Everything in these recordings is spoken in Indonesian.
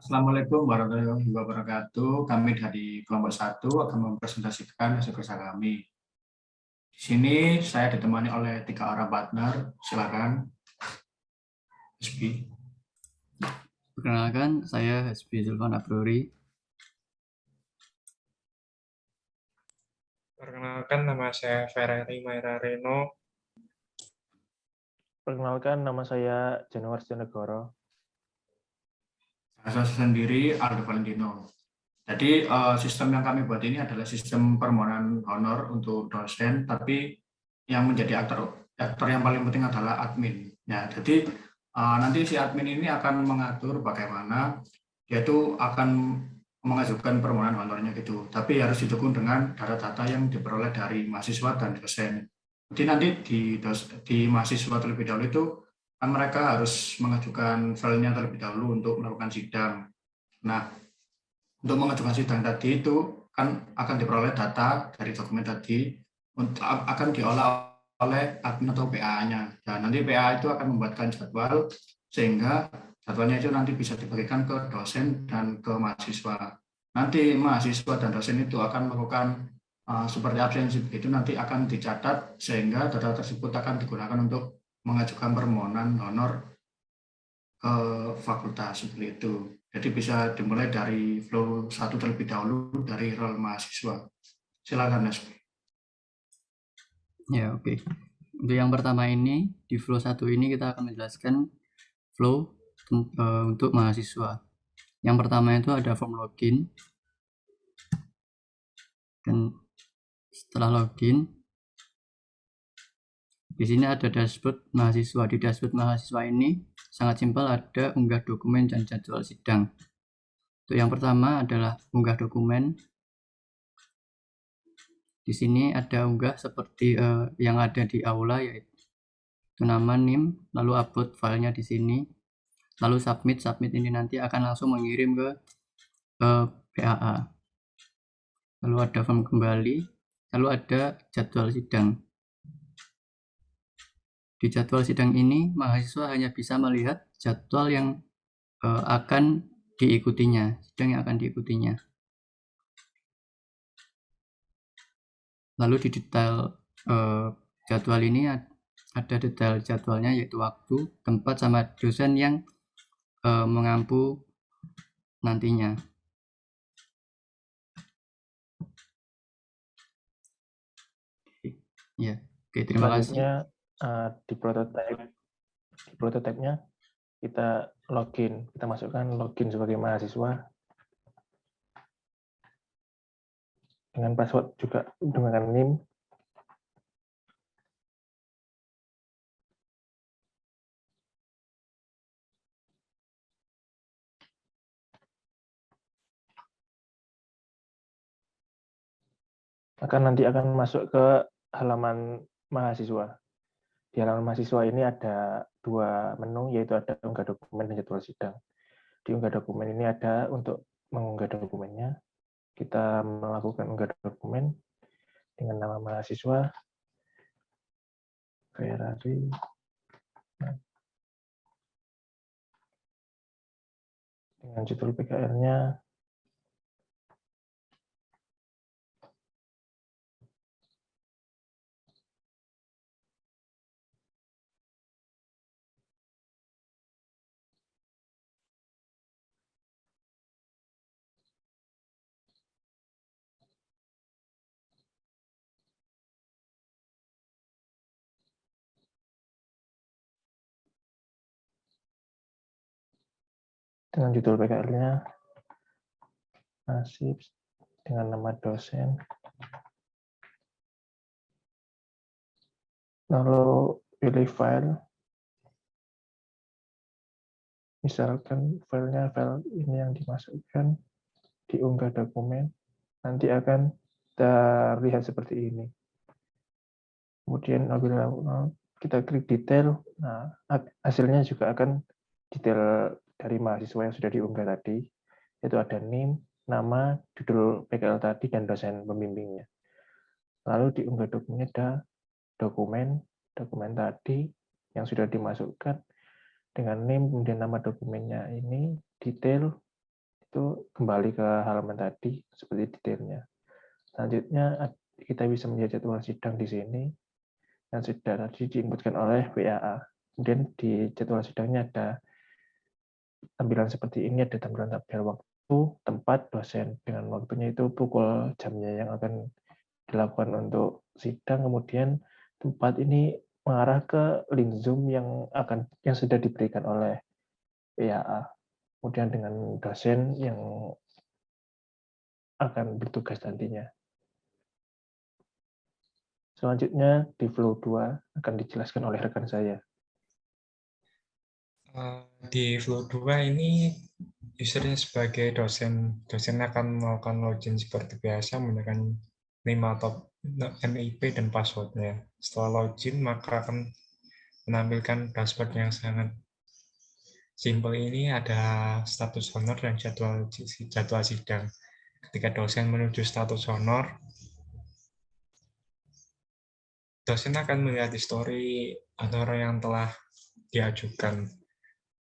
Assalamualaikum warahmatullahi wabarakatuh. Kami dari kelompok 1 akan mempresentasikan hasil kerja kami. Di sini saya ditemani oleh 3 orang partner. Silakan, SB. Perkenalkan, saya Hasbi Zulfan Abrori. Perkenalkan, nama saya Ferrari Maira Reno. Perkenalkan, nama saya Januar Jonegoro. Saya sendiri Aldo Valentino. Jadi sistem yang kami buat ini adalah sistem permohonan honor untuk dosen, tapi yang menjadi aktor yang paling penting adalah admin. Ya, jadi nanti si admin ini akan mengatur bagaimana dia itu akan mengajukan permohonan honornya gitu. Tapi harus didukung dengan data-data yang diperoleh dari mahasiswa dan dosen. Jadi nanti di mahasiswa terlebih dahulu itu kan mereka harus mengajukan filenya terlebih dahulu untuk melakukan sidang. Nah, untuk mengajukan sidang tadi itu kan akan diperoleh data dari dokumen tadi akan diolah oleh admin atau PA-nya. Dan nanti PA itu akan membuatkan jadwal sehingga jadwalnya itu nanti bisa dibagikan ke dosen dan ke mahasiswa. Nanti mahasiswa dan dosen itu akan melakukan seperti absensi itu nanti akan dicatat sehingga data tersebut akan digunakan untuk mengajukan permohonan honor ke fakultas seperti itu. Jadi bisa dimulai dari flow 1 terlebih dahulu dari role mahasiswa. Silakan, Mas. Ya, oke. Untuk yang pertama ini, di flow 1 ini kita akan menjelaskan flow untuk mahasiswa. Yang pertama itu ada form login. Dan setelah login, di sini ada dashboard mahasiswa. Di dashboard mahasiswa ini sangat simpel, ada unggah dokumen dan jadwal sidang. Untuk yang pertama adalah unggah dokumen. Di sini ada unggah seperti yang ada di aula, yaitu nama, NIM, lalu upload filenya di sini, lalu submit. Submit ini nanti akan langsung mengirim ke PAA. Lalu ada form kembali, lalu ada jadwal sidang. Di jadwal sidang ini mahasiswa hanya bisa melihat jadwal yang akan diikutinya, sidang yang akan diikutinya. Lalu di detail jadwal ini ada detail jadwalnya, yaitu waktu, tempat, sama dosen yang mengampu nantinya. Ya, oke, terima kasih. Selanjutnya di prototipe-nya kita login, kita masukkan login sebagai mahasiswa dengan password juga dengan NIM. Nanti akan masuk ke halaman mahasiswa. Di halaman mahasiswa ini ada 2 menu, yaitu ada unggah dokumen dan jadwal sidang. Di unggah dokumen ini ada untuk mengunggah dokumennya. Kita melakukan unggah dokumen dengan nama mahasiswa Ferrari. Dengan judul PKL-nya dengan judul PKL-nya nasib dengan nama dosen. Lalu pilih file. Misalkan filenya file ini yang dimasukkan, diunggah dokumen, nanti akan terlihat seperti ini. Kemudian apabila kita klik detail, nah hasilnya juga akan detail dari mahasiswa yang sudah diunggah tadi, yaitu ada NIM, nama, judul PKL tadi, dan dosen pembimbingnya. Lalu diunggah dokumennya ada dokumen tadi yang sudah dimasukkan dengan NIM, kemudian nama dokumennya ini, detail, itu kembali ke halaman tadi seperti detailnya. Selanjutnya kita bisa melihat jadwal sidang di sini yang sudah tadi diinputkan oleh WAA. Kemudian di jadwal sidangnya ada tampilan seperti ini, ada tampilan tabel waktu, tempat, dosen. Dengan waktunya itu pukul jamnya yang akan dilakukan untuk sidang, kemudian tempat ini mengarah ke link Zoom yang sudah diberikan oleh WAA. Kemudian dengan dosen yang akan bertugas nantinya. Selanjutnya di flow 2 akan dijelaskan oleh rekan saya. Di flow 2 ini usernya sebagai dosen akan melakukan login seperti biasa menggunakan nama atau NIP dan passwordnya. Setelah login maka akan menampilkan dashboard yang sangat simpel. Ini ada status honor dan jadwal sidang. Ketika dosen menuju status honor, dosen akan melihat histori honor yang telah diajukan.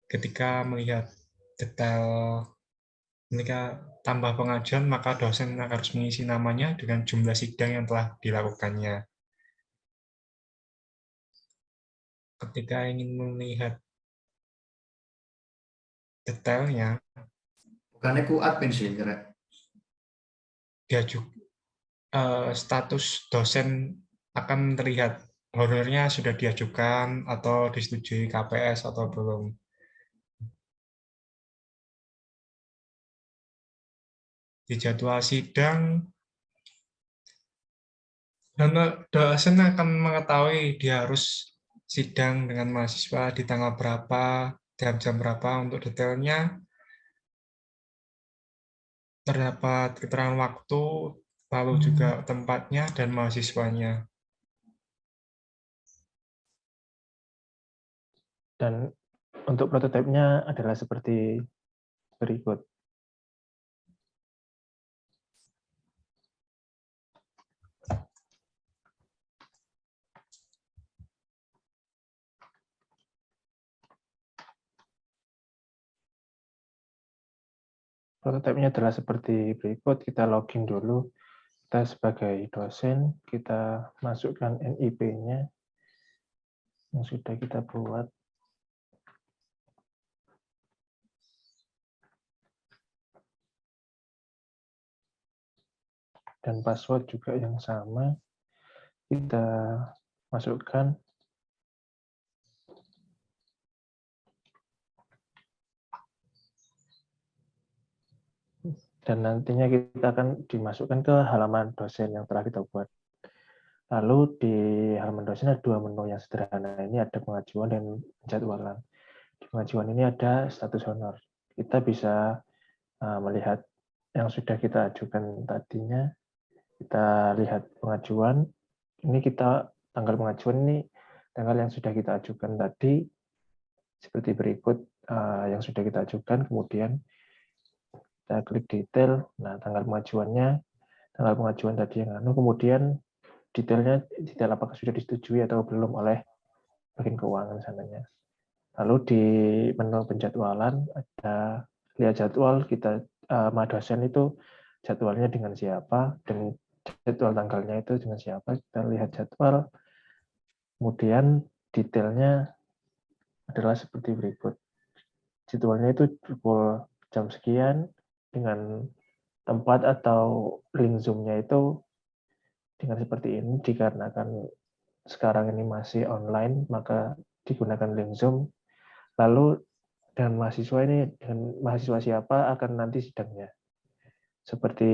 Ketika melihat detail, ketika tambah pengajuan, maka dosen harus mengisi namanya dengan jumlah sidang yang telah dilakukannya. Ketika ingin melihat detailnya, Bukannya ku admin sih, kira. Status dosen akan terlihat honornya sudah diajukan atau disetujui KPS atau belum. Di jadwal sidang, dosen akan mengetahui dia harus sidang dengan mahasiswa di tanggal berapa, jam berapa. Untuk detailnya, terdapat keterangan waktu, lalu juga tempatnya dan mahasiswanya. Dan untuk prototipenya adalah seperti berikut. Prototipenya adalah seperti berikut. Kita login dulu. Kita sebagai dosen, kita masukkan NIP-nya yang sudah kita buat. Dan password juga yang sama. Kita masukkan. Dan nantinya kita akan dimasukkan ke halaman dosen yang telah kita buat. Lalu di halaman dosen ada dua menu yang sederhana. Ini ada pengajuan dan penjadwalan. Di pengajuan ini ada status honor. Kita bisa melihat yang sudah kita ajukan tadinya. Kita lihat pengajuan. Ini kita tanggal pengajuan ini tanggal yang sudah kita ajukan tadi seperti berikut yang sudah kita ajukan. Kemudian kita klik detail. Nah, tanggal pengajuan tadi yang kemudian detail apakah sudah disetujui atau belum oleh bagian keuangan sananya. Lalu di menu penjadwalan ada lihat jadwal, kita dosen itu jadwalnya dengan siapa dan jadwal tanggalnya itu dengan siapa. Kita lihat jadwal, kemudian detailnya adalah seperti berikut. Jadwalnya itu pukul jam sekian dengan tempat atau link Zoom-nya itu dengan seperti ini. Dikarenakan sekarang ini masih online, maka digunakan link Zoom. Lalu dengan mahasiswa siapa akan nanti sidangnya. Seperti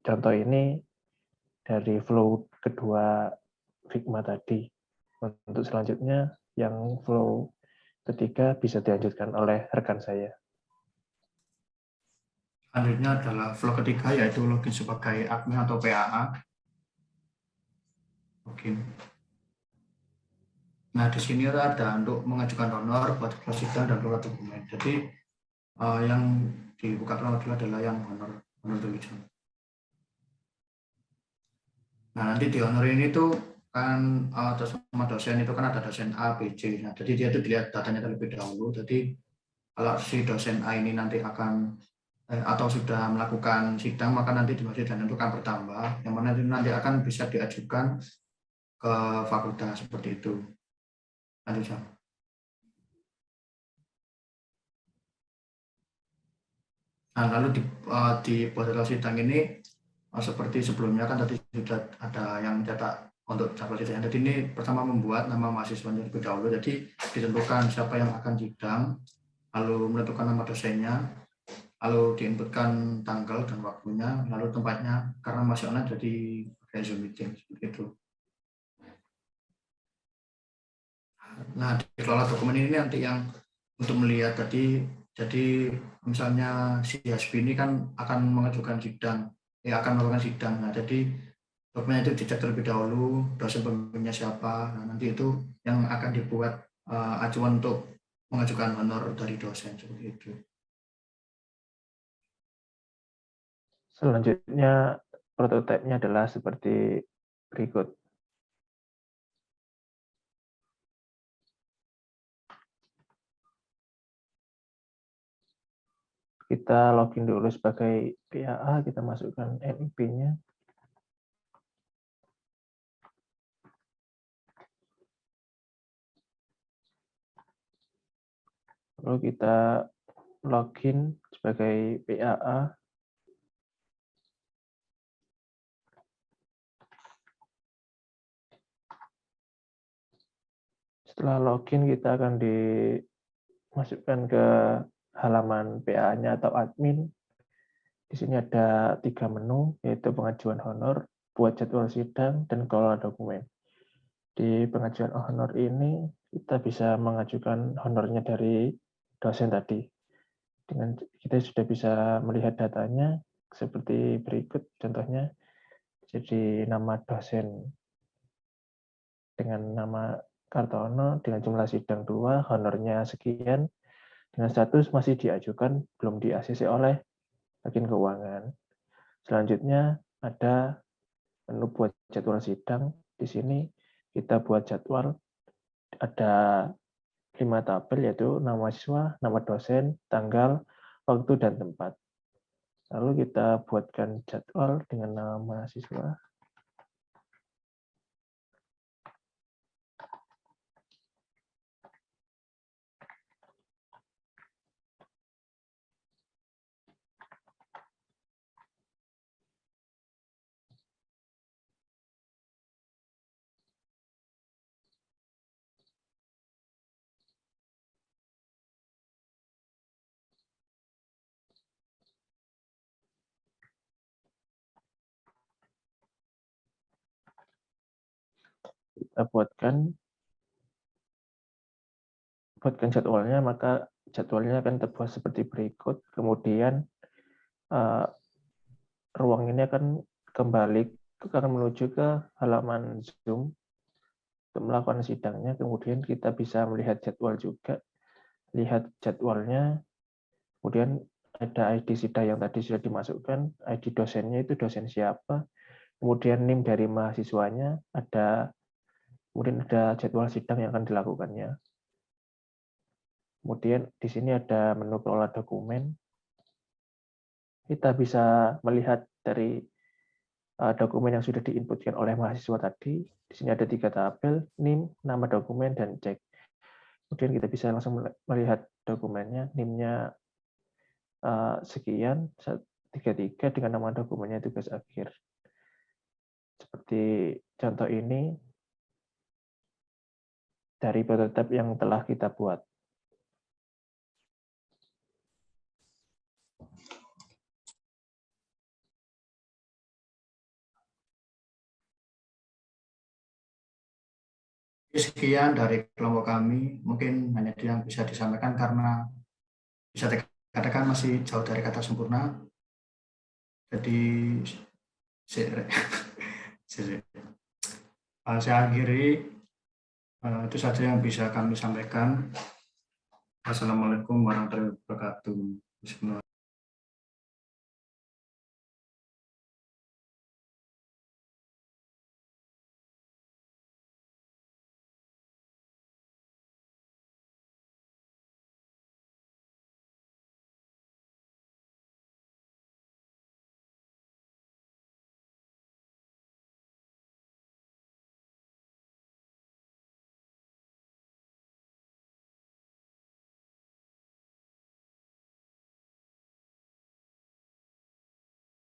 contoh ini dari flow kedua Figma tadi. Untuk selanjutnya yang flow ketiga bisa dilanjutkan oleh rekan saya. Selanjutnya adalah flow ketiga, yaitu login sebagai admin atau PAA. Login. Nah, di sini ada untuk mengajukan honor, buat sidang dan keluar dokumen. Jadi yang dibuka adalah yang honor tulisan. Nah, nanti di honor ini tuh kan atas nama dosen itu kan ada dosen A, B, C. Nah, jadi dia tuh dilihat datanya terlebih dahulu. Jadi kalau si dosen A ini nanti akan atau sudah melakukan sidang, maka nanti di masa sidang itu akan bertambah, yang mana itu nanti akan bisa diajukan ke fakultas seperti itu. Lanjut, Sam. Nah, lalu di jadwal sidang ini seperti sebelumnya kan tadi sudah ada yang cetak untuk jadwal sidang. Jadi ini pertama membuat nama mahasiswanya terlebih dahulu. Jadi ditentukan siapa yang akan sidang, lalu menentukan nama dosennya, lalu diinputkan tanggal dan waktunya, lalu tempatnya, karena masih online jadi pakai Zoom meeting seperti itu. Nah, dikelola dokumen ini nanti yang untuk melihat tadi, jadi misalnya si Hasbi ini kan akan mengajukan sidang, akan melakukan sidang. Nah, jadi dokumen itu dicek terlebih dahulu, dosen pembimbingnya siapa. Nah, nanti itu yang akan dibuat acuan untuk mengajukan honor dari dosen seperti itu. Selanjutnya prototipenya adalah seperti berikut. Kita login dulu sebagai PAA, kita masukkan NIP-nya. Lalu kita login sebagai PAA. Setelah login, kita akan dimasukkan ke halaman PA-nya atau admin. Di sini ada 3 menu, yaitu pengajuan honor, buat jadwal sidang, dan kelola dokumen. Di pengajuan honor ini, kita bisa mengajukan honornya dari dosen tadi. Dengan kita sudah bisa melihat datanya seperti berikut contohnya. Jadi nama dosen dengan nama Kartono dengan jumlah sidang 2, honornya sekian, dengan status masih diajukan, belum di-ACC oleh bagian keuangan. Selanjutnya ada menu buat jadwal sidang. Di sini kita buat jadwal, ada 5 tabel, yaitu nama mahasiswa, nama dosen, tanggal, waktu, dan tempat. Lalu kita buatkan jadwal dengan nama mahasiswa. Kita buatkan jadwalnya, maka jadwalnya akan terbuat seperti berikut. Kemudian ruang ini akan menuju ke halaman Zoom untuk melakukan sidangnya. Kemudian kita bisa melihat jadwal juga, lihat jadwalnya. Kemudian ada ID sidang yang tadi sudah dimasukkan, ID dosennya itu dosen siapa, kemudian NIM dari mahasiswanya, kemudian ada jadwal sidang yang akan dilakukannya. Kemudian di sini ada menu kelola dokumen. Kita bisa melihat dari dokumen yang sudah diinputkan oleh mahasiswa tadi. Di sini ada 3 tabel, NIM, nama dokumen, dan cek. Kemudian kita bisa langsung melihat dokumennya, NIM-nya sekian, 33 dengan nama dokumennya tugas akhir. Seperti contoh ini dari prototipe yang telah kita buat. Sekian dari kelompok kami, mungkin hanya itu yang bisa disampaikan karena bisa dikatakan masih jauh dari kata sempurna. Jadi saya akhiri, itu saja yang bisa kami sampaikan. Wassalamualaikum warahmatullahi wabarakatuh.